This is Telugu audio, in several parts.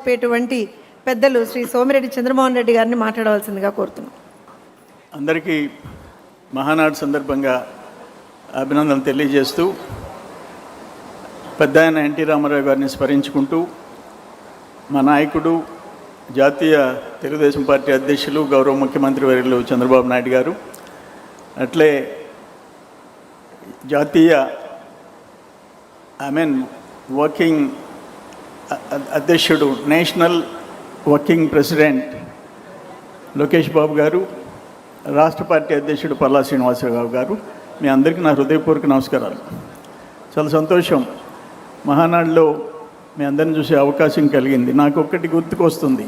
చెప్పేటువంటి పెద్దలు శ్రీ సోమిరెడ్డి చంద్రమోహన్ రెడ్డి గారిని మాట్లాడవలసిందిగా కోరుతున్నాం. అందరికీ మహానాడు సందర్భంగా అభినందనలు తెలియజేస్తూ పెద్ద ఆయన ఎన్టీ రామారావు గారిని స్మరించుకుంటూ మా నాయకుడు జాతీయ తెలుగుదేశం పార్టీ అధ్యక్షులు గౌరవ ముఖ్యమంత్రి వర్యులు చంద్రబాబు నాయుడు గారు, అట్లే జాతీయ వర్కింగ్ అధ్యక్షుడు national working president Lokesh Babu గారు, రాష్ట్ర పార్టీ అధ్యక్షుడు పల్లా శ్రీనివాసరావు గారు, మీ అందరికీ నా హృదయపూర్వక నమస్కారాలు. చాలా సంతోషం, మహానాడులో మీ అందరిని చూసే అవకాశం కలిగింది. నాకు ఒక్కటి గుర్తుకొస్తుంది.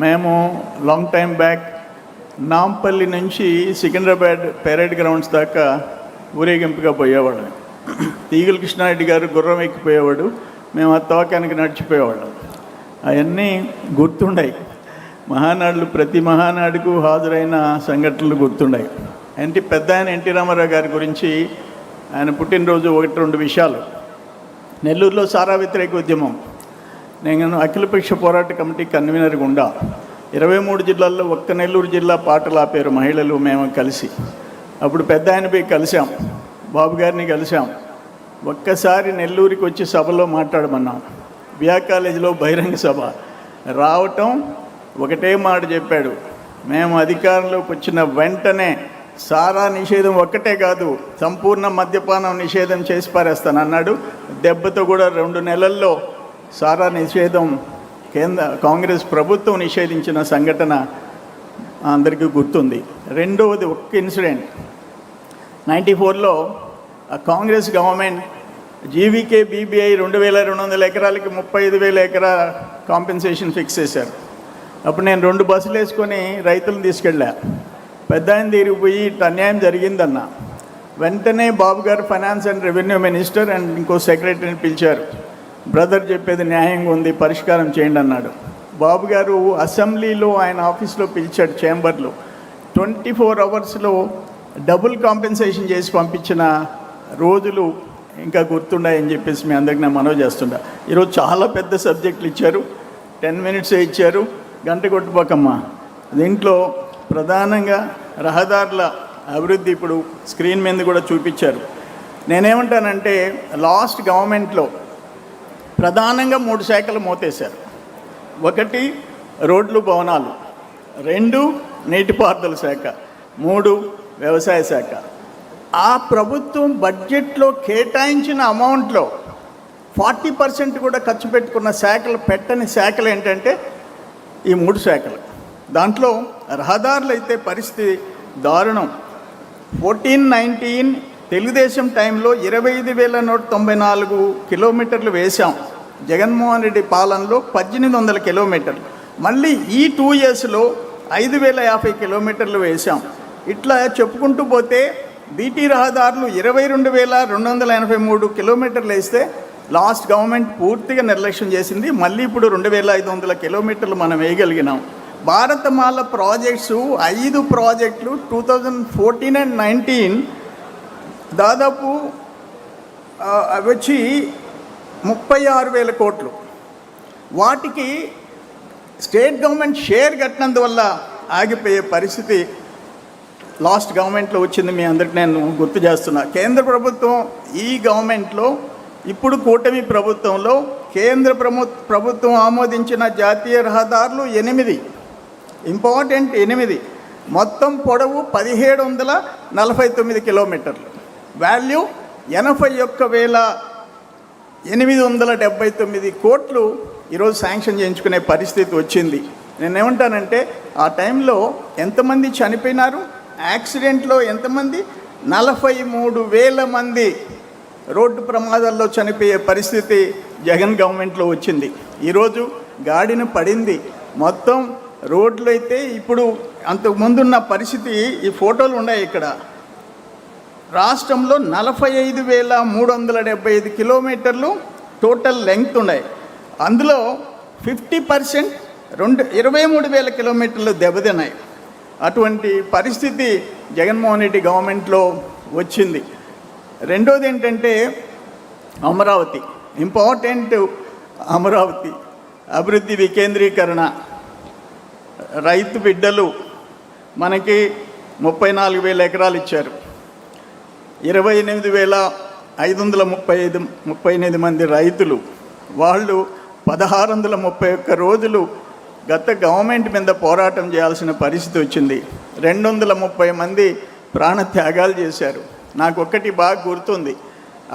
మేము లాంగ్ టైం బ్యాక్ నాంపల్లి నుంచి సికింద్రాబాద్ పెరేడ్ గ్రౌండ్స్ దాకా ఊరేగింపుగా పోయేవాళ్ళం. తీగల కృష్ణారెడ్డి గారు గుర్రం ఎక్కిపోయేవాడు, మేము ఆ తోకానికి నడిచిపోయేవాళ్ళం. అవన్నీ గుర్తుండాయి. మహానాడులు ప్రతి మహానాడుకు హాజరైన సంఘటనలు గుర్తుండాయి. పెద్ద ఆయన ఎన్టీ రామారావు గారి గురించి ఆయన పుట్టినరోజు 1-2 విషయాలు. నెల్లూరులో సారా వ్యతిరేక ఉద్యమం, నేను అఖిలపక్ష పోరాట కమిటీ కన్వీనర్గా ఉండా. 23 జిల్లాల్లో ఒక్క నెల్లూరు జిల్లా పాటలు ఆపారు మహిళలు, మేము కలిసి. అప్పుడు పెద్ద ఆయన పోయి కలిసాం, బాబు గారిని కలిసాం. ఒక్కసారి నెల్లూరికి వచ్చి సభలో మాట్లాడమన్నాం. బిఆ కాలేజీలో బహిరంగ సభ. రావటం ఒకటే మాట చెప్పాడు, మేము అధికారంలోకి వచ్చిన వెంటనే సారా నిషేధం ఒక్కటే కాదు, సంపూర్ణ మద్యపానం నిషేధం చేసి పారేస్తాను అన్నాడు. దెబ్బతో కూడా 2 నెలల్లో సారా నిషేధం కాంగ్రెస్ ప్రభుత్వం నిషేధించిన సంఘటన అందరికీ గుర్తుంది. రెండవది ఒక్క ఇన్సిడెంట్, 94లో కాంగ్రెస్ గవర్నమెంట్ జీవీకే బీబీఐ 2200 ఎకరాలకి 35,000 ఎకరా కాంపెన్సేషన్ ఫిక్స్ చేశారు. అప్పుడు నేను 2 బస్సులు వేసుకొని రైతులను తీసుకెళ్ళా. పెద్ద ఆయన దగ్గరికి పోయి ఇట్లా అన్యాయం జరిగిందన్న. వెంటనే బాబు గారు finance and revenue minister and ఇంకో సెక్రటరీని పిలిచారు. బ్రదర్ చెప్పేది న్యాయంగా ఉంది, పరిష్కారం చేయండి అన్నాడు. బాబు గారు అసెంబ్లీలో ఆయన ఆఫీస్లో పిలిచాడు, చేంబర్లో. 24 అవర్స్లో డబుల్ కాంపెన్సేషన్ చేసి పంపించిన రోజులు ఇంకా గుర్తుండాయని చెప్పేసి మీ అందరికీ నేను మనవి చేస్తుండా. ఈరోజు చాలా పెద్ద సబ్జెక్టులు ఇచ్చారు, 10 మినిట్సే ఇచ్చారు, గంట కొట్టుపోకమ్మా. దీంట్లో ప్రధానంగా రహదారుల అభివృద్ధి ఇప్పుడు స్క్రీన్ మీద కూడా చూపించారు. నేనేమంటానంటే లాస్ట్ గవర్నమెంట్లో ప్రధానంగా 3 శాఖలు మోతేశారు. 1 రోడ్లు భవనాలు, 2 నీటిపారుదల శాఖ, 3 వ్యవసాయ శాఖ. ఆ ప్రభుత్వం బడ్జెట్లో కేటాయించిన అమౌంట్లో 40% కూడా ఖర్చు పెట్టుకున్న శాఖలు, పెట్టని శాఖలు ఏంటంటే ఈ 3 శాఖలు. దాంట్లో రహదారులు అయితే పరిస్థితి దారుణం. 14-19 తెలుగుదేశం టైంలో 25,194 కిలోమీటర్లు వేశాం. జగన్మోహన్ రెడ్డి పాలనలో 1,800 కిలోమీటర్లు. మళ్ళీ ఈ 2 ఇయర్స్లో 5,050 కిలోమీటర్లు వేశాం. ఇట్లా చెప్పుకుంటూ పోతే బీటీ రహదారులు 22,283 కిలోమీటర్లు వేస్తే లాస్ట్ గవర్నమెంట్ పూర్తిగా నిర్లక్ష్యం చేసింది. మళ్ళీ ఇప్పుడు 2,500 కిలోమీటర్లు మనం వేయగలిగినాం. భారతమాల ప్రాజెక్ట్స్ 5 ప్రాజెక్టులు 2014 and 19 దాదాపు వచ్చి 36,000 కోట్లు. వాటికి స్టేట్ గవర్నమెంట్ షేర్ కట్టినందువల్ల ఆగిపోయే పరిస్థితి లాస్ట్ గవర్నమెంట్లో వచ్చింది. మీ అందరికీ నేను గుర్తు చేస్తున్నా. కేంద్ర ప్రభుత్వం ఈ గవర్నమెంట్లో ఇప్పుడు కూటమి ప్రభుత్వంలో కేంద్ర ప్రభుత్వం ఆమోదించిన జాతీయ రహదారులు 8 ఇంపార్టెంట్ 8, మొత్తం పొడవు 1,749 కిలోమీటర్లు, వాల్యూ 81,879 కోట్లు ఈరోజు శాంక్షన్ చేయించుకునే పరిస్థితి వచ్చింది. నేనేమంటానంటే ఆ టైంలో ఎంతమంది చనిపోయినారు, యాక్సిడెంట్లో ఎంతమంది, 43,000 మంది రోడ్డు ప్రమాదాల్లో చనిపోయే పరిస్థితి జగన్ గవర్నమెంట్లో వచ్చింది. ఈరోజు గాడిన పడింది. మొత్తం రోడ్లు అయితే ఇప్పుడు అంతకుముందున్న పరిస్థితి, ఈ ఫోటోలు ఉన్నాయి ఇక్కడ. రాష్ట్రంలో 45,375 కిలోమీటర్లు టోటల్ లెంగ్త్ ఉన్నాయి. అందులో 50% 23,000 కిలోమీటర్లు దెబ్బతిన్నాయి. అటువంటి పరిస్థితి జగన్మోహన్ రెడ్డి గవర్నమెంట్లో వచ్చింది. రెండోది ఏంటంటే అమరావతి, ఇంపార్టెంట్ అమరావతి. అభివృద్ధి వికేంద్రీకరణ, రైతు బిడ్డలు మనకి 34,000 ఎకరాలు ఇచ్చారు. 28,538 మంది రైతులు, వాళ్ళు 1,631 రోజులు గత గవర్నమెంట్ మీద పోరాటం చేయాల్సిన పరిస్థితి వచ్చింది. 230 మంది ప్రాణత్యాగాలు చేశారు. నాకు ఒక్కటి బాగా గుర్తుంది,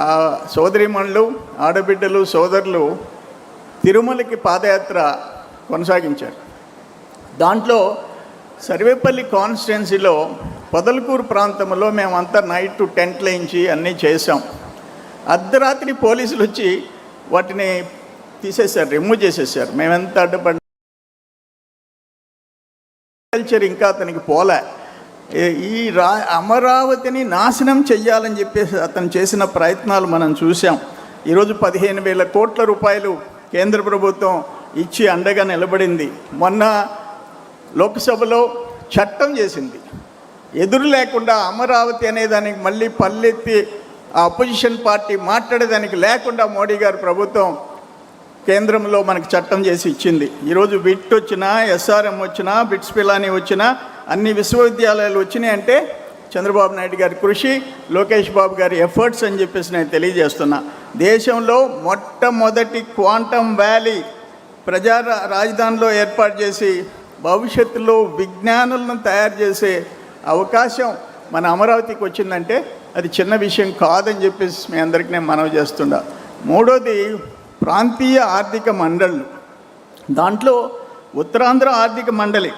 ఆ సోదరిమణులు, ఆడబిడ్డలు, సోదరులు తిరుమలకి పాదయాత్ర కొనసాగించారు. దాంట్లో సర్వేపల్లి కాన్స్టిట్యున్సీలో పొదలకూరు ప్రాంతంలో మేమంతా నైట్ టెంట్లు వేయించి అన్నీ చేసాం. అర్ధరాత్రి పోలీసులు వచ్చి వాటిని తీసేశారు, రిమూవ్ చేసేసారు. మేమెంత అడ్డుపడి కల్చర్ ఇంకా అతనికి పోలే. ఈ అమరావతిని నాశనం చెయ్యాలని చెప్పేసి అతను చేసిన ప్రయత్నాలు మనం చూసాం. ఈరోజు 15,000 కోట్ల రూపాయలు కేంద్ర ప్రభుత్వం ఇచ్చి అండగా నిలబడింది. మొన్న లోక్సభలో చట్టం చేసింది, ఎదురు లేకుండా అమరావతి అనేదానికి మళ్ళీ పల్లెత్తి ఆ అపోజిషన్ పార్టీ మాట్లాడేదానికి లేకుండా మోడీ గారు ప్రభుత్వం కేంద్రంలో మనకు చట్టం చేసి ఇచ్చింది. ఈరోజు బిట్ వచ్చినా, ఎస్ఆర్ఎం వచ్చినా, బిట్స్ పిలాని వచ్చినా, అన్ని విశ్వవిద్యాలయాలు వచ్చినాయి అంటే చంద్రబాబు నాయుడు గారి కృషి, లోకేష్ బాబు గారి ఎఫర్ట్స్ అని చెప్పేసి నేను తెలియజేస్తున్నా. దేశంలో మొట్టమొదటి క్వాంటమ్ వ్యాలీ ప్రజా రాజధానిలో ఏర్పాటు చేసి భవిష్యత్తులో విజ్ఞానులను తయారు చేసే అవకాశం మన అమరావతికి వచ్చిందంటే అది చిన్న విషయం కాదని చెప్పేసి మీ అందరికీ నేను మనవి చేస్తున్నా. మూడోది ప్రాంతీయ ఆర్థిక మండళ్ళు. దాంట్లో ఉత్తరాంధ్ర ఆర్థిక మండలి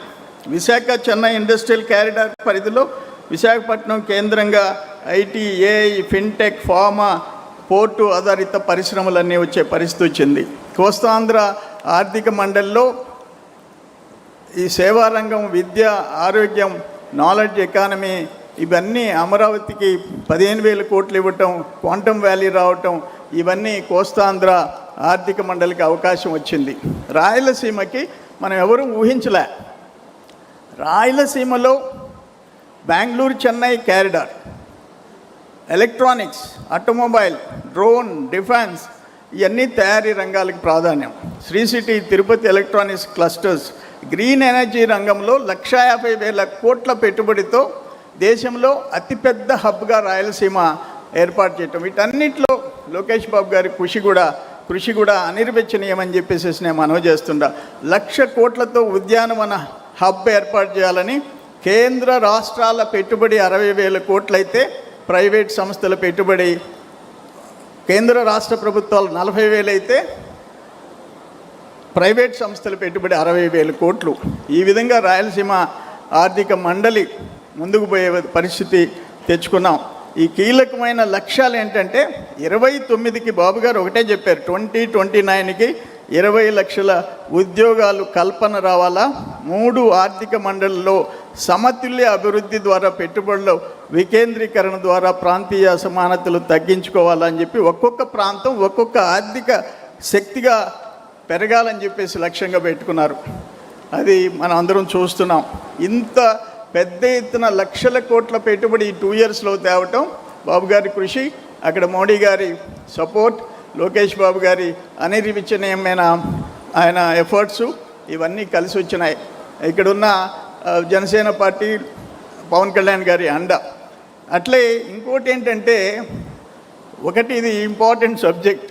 విశాఖ చెన్నై ఇండస్ట్రియల్ కారిడార్ పరిధిలో విశాఖపట్నం కేంద్రంగా IT, AI, fintech, pharma, port ఆధారిత పరిశ్రమలన్నీ వచ్చే పరిస్థితి వచ్చింది. కోస్తాంధ్ర ఆర్థిక మండలిలో ఈ సేవారంగం, విద్య, ఆరోగ్యం, నాలెడ్జ్ ఎకానమీ ఇవన్నీ అమరావతికి 15,000 కోట్లు ఇవ్వటం, క్వాంటమ్ వ్యాలీ రావటం, ఇవన్నీ కోస్తాంధ్ర ఆర్థిక మండలికి అవకాశం వచ్చింది. రాయలసీమకి మనం ఎవరూ ఊహించలే. రాయలసీమలో Bengaluru Chennai corridor, electronics, automobile, drone, defence ఇవన్నీ తయారీ రంగాలకు ప్రాధాన్యం. Sri City, Tirupati electronics clusters, green energy రంగంలో 150,000 కోట్ల పెట్టుబడితో దేశంలో అతిపెద్ద హబ్గా రాయలసీమ ఏర్పాటు చేయటం, వీటన్నిటిలో లోకేష్ బాబు గారి కృషి కూడా అనిర్వచనీయమని చెప్పేసి నేను మనవి చేస్తుండా. 1,00,000 కోట్లతో ఉద్యానవన హబ్ ఏర్పాటు చేయాలని కేంద్ర రాష్ట్రాల పెట్టుబడి 60,000 కోట్లయితే ప్రైవేట్ సంస్థల పెట్టుబడి కేంద్ర రాష్ట్ర ప్రభుత్వాలు 40,000 అయితే ప్రైవేట్ సంస్థల పెట్టుబడి 60,000 కోట్లు. ఈ విధంగా రాయలసీమ ఆర్థిక మండలి ముందుకు పోయే పరిస్థితి తెచ్చుకున్నాం. ఈ కీలకమైన లక్ష్యాలు ఏంటంటే 29కి బాబు గారు ఒకటే చెప్పారు, 2029కి 20 లక్షల ఉద్యోగాలు కల్పన రావాలా, 3 ఆర్థిక మండలిలో సమతుల్య అభివృద్ధి ద్వారా, పెట్టుబడుల వికేంద్రీకరణ ద్వారా ప్రాంతీయ అసమానతలు తగ్గించుకోవాలని చెప్పి ఒక్కొక్క ప్రాంతం ఒక్కొక్క ఆర్థిక శక్తిగా పెరగాలని చెప్పేసి లక్ష్యంగా పెట్టుకున్నారు. అది మనం అందరం చూస్తున్నాం. ఇంత పెద్ద ఎత్తున 1,00,000 కోట్ల పెట్టుబడి ఈ 2 ఇయర్స్లో తేవటం బాబు గారి కృషి, అక్కడ మోడీ గారి సపోర్ట్, లోకేష్ బాబు గారి అనిర్వచనీయమైన ఆయన ఎఫర్ట్స్ ఇవన్నీ కలిసి వచ్చినాయి. ఇక్కడున్న జనసేన పార్టీ, పవన్ కళ్యాణ్ గారి అండ. అట్లే ఇంకోటి ఏంటంటే, ఒకటి ఇది ఇంపార్టెంట్ సబ్జెక్ట్,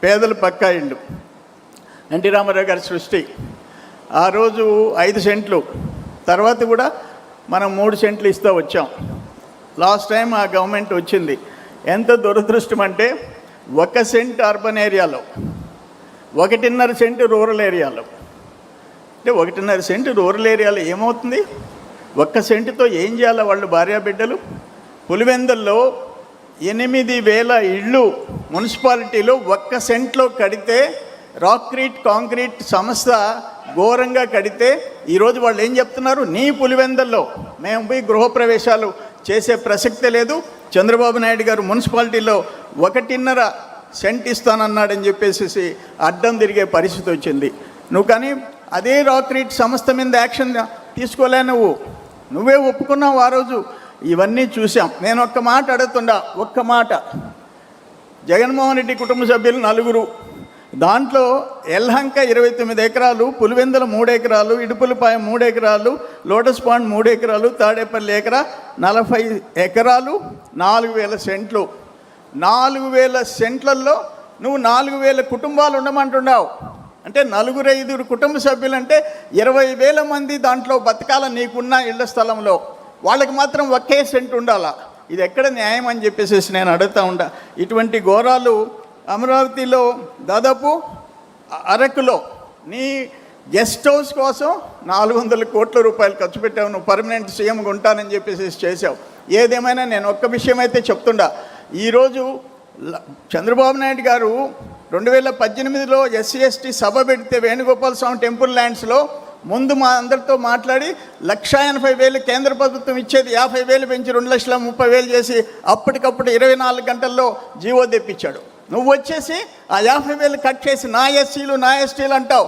పేదల పక్కా ఇళ్ళు. ఎన్టీ రామారావు గారి సృష్టి. ఆ రోజు 5 సెంట్లు, తర్వాత కూడా మనం 3 సెంట్లు ఇస్తూ వచ్చాం. లాస్ట్ టైం ఆ గవర్నమెంట్ వచ్చింది. ఎంత దురదృష్టం అంటే 1 సెంట్ అర్బన్ ఏరియాలో, 1.5 సెంటు రూరల్ ఏరియాలో. అంటే 1.5 సెంటు రూరల్ ఏరియాలో ఏమవుతుంది? 1 సెంటుతో ఏం చేయాలి వాళ్ళు భార్యాబిడ్డలు? పులివెందుల్లో 8,000 ఇళ్ళు మున్సిపాలిటీలో 1 సెంట్లో కడితే, రాక్రీట్ కాంక్రీట్ సంస్థ ఘోరంగా కడితే, ఈరోజు వాళ్ళు ఏం చెప్తున్నారు? నీ పులివెందుల్లో మేము పోయి గృహప్రవేశాలు చేసే ప్రసక్తే లేదు, చంద్రబాబు నాయుడు గారు మున్సిపాలిటీలో 1.5 సెంట్ ఇస్తానన్నాడని చెప్పేసి అడ్డం తిరిగే పరిస్థితి వచ్చింది. నువ్వు కానీ అదే రాక్రీట్ సంస్థ మీద యాక్షన్ తీసుకోలే, నువ్వే ఒప్పుకున్నావు ఆ రోజు. ఇవన్నీ చూసాం. నేను ఒక్క మాట అడుగుతుండా, ఒక్క మాట. జగన్మోహన్ రెడ్డి కుటుంబ సభ్యులు 4, దాంట్లో ఎల్హంక 29 ఎకరాలు, పులివెందుల 3 ఎకరాలు, ఇడుపులపాయ 3 ఎకరాలు, లోటస్ పాండ్ 3 ఎకరాలు, తాడేపల్లి ఎకరా 40 ఎకరాలు, 4000 సెంట్లు. 4000 సెంట్లలో నువ్వు 4000 కుటుంబాలు ఉండమంటున్నావు. అంటే 4-5 కుటుంబ సభ్యులంటే 20,000 మంది దాంట్లో బతకాల నీకున్న ఇళ్ల స్థలంలో. వాళ్ళకి మాత్రం ఒకే సెంట్ ఉండాలా? ఇది ఎక్కడ న్యాయం అని చెప్పేసి నేను అడుగుతూ ఉంటా. ఇటువంటి ఘోరాలు అమరావతిలో దాదాపు అరకులో నీ గెస్ట్ హౌస్ కోసం 400 కోట్ల రూపాయలు ఖర్చు పెట్టావు. నువ్వు పర్మనెంట్ సీఎంగా ఉంటానని చెప్పేసి చేసావు. ఏదేమైనా నేను ఒక్క విషయం అయితే చెప్తుండా. ఈరోజు చంద్రబాబు నాయుడు గారు 2018లో SC/ST సభ పెడితే వేణుగోపాల స్వామి టెంపుల్ ల్యాండ్స్లో ముందు మా అందరితో మాట్లాడి 1,80,000 కేంద్ర ప్రభుత్వం ఇచ్చేది 50,000 పెంచి 2,30,000 చేసి అప్పటికప్పుడు 24 గంటల్లో జీవో తెప్పించాడు. నువ్వు వచ్చేసి ఆ 50,000 కట్ చేసి నా ఎస్సీలు నా ఎస్టీలు అంటావు.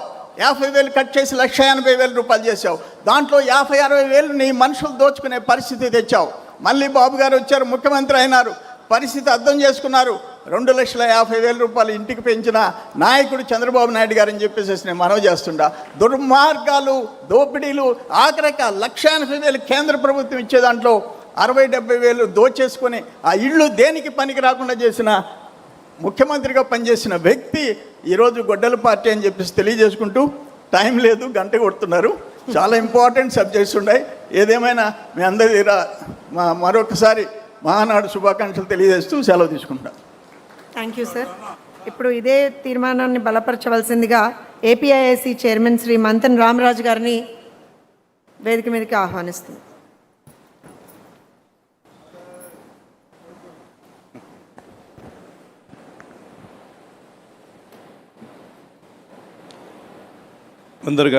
50,000 కట్ చేసి 1,80,000 రూపాయలు చేసావు. దాంట్లో 50-60,000 నీ మనుషులు దోచుకునే పరిస్థితి తెచ్చావు. మళ్ళీ బాబు గారు వచ్చారు, ముఖ్యమంత్రి అయినారు, పరిస్థితి అర్థం చేసుకున్నారు. 2,50,000 రూపాయలు ఇంటికి పెంచిన నాయకుడు చంద్రబాబు నాయుడు గారు అని చెప్పేసి నేను మనవి చేస్తుండా. దుర్మార్గాలు, దోపిడీలు, ఆఖరిక 1,80,000 కేంద్ర ప్రభుత్వం ఇచ్చే దాంట్లో 60-70,000 దోచేసుకొని ఆ ఇళ్ళు దేనికి పనికి రాకుండా చేసిన ముఖ్యమంత్రిగా పనిచేసిన వ్యక్తి ఈరోజు గొడ్డల పార్టీ అని చెప్పేసి తెలియజేసుకుంటూ, టైం లేదు, గంట కొడుతున్నారు, చాలా ఇంపార్టెంట్ సబ్జెక్ట్స్ ఉన్నాయి. ఏదేమైనా మీ అందరి దగ్గర మరొకసారి మహానాడు శుభాకాంక్షలు తెలియజేస్తూ సెలవు తీసుకుంటా. Thank you sir. ఇప్పుడు ఇదే తీర్మానాన్ని బలపరచవలసిందిగా ఏపీఐఐసి చైర్మన్ శ్రీ మంతన్ రామరాజు గారిని వేదిక మీదకి ఆహ్వానిస్తుంది. ముందరగా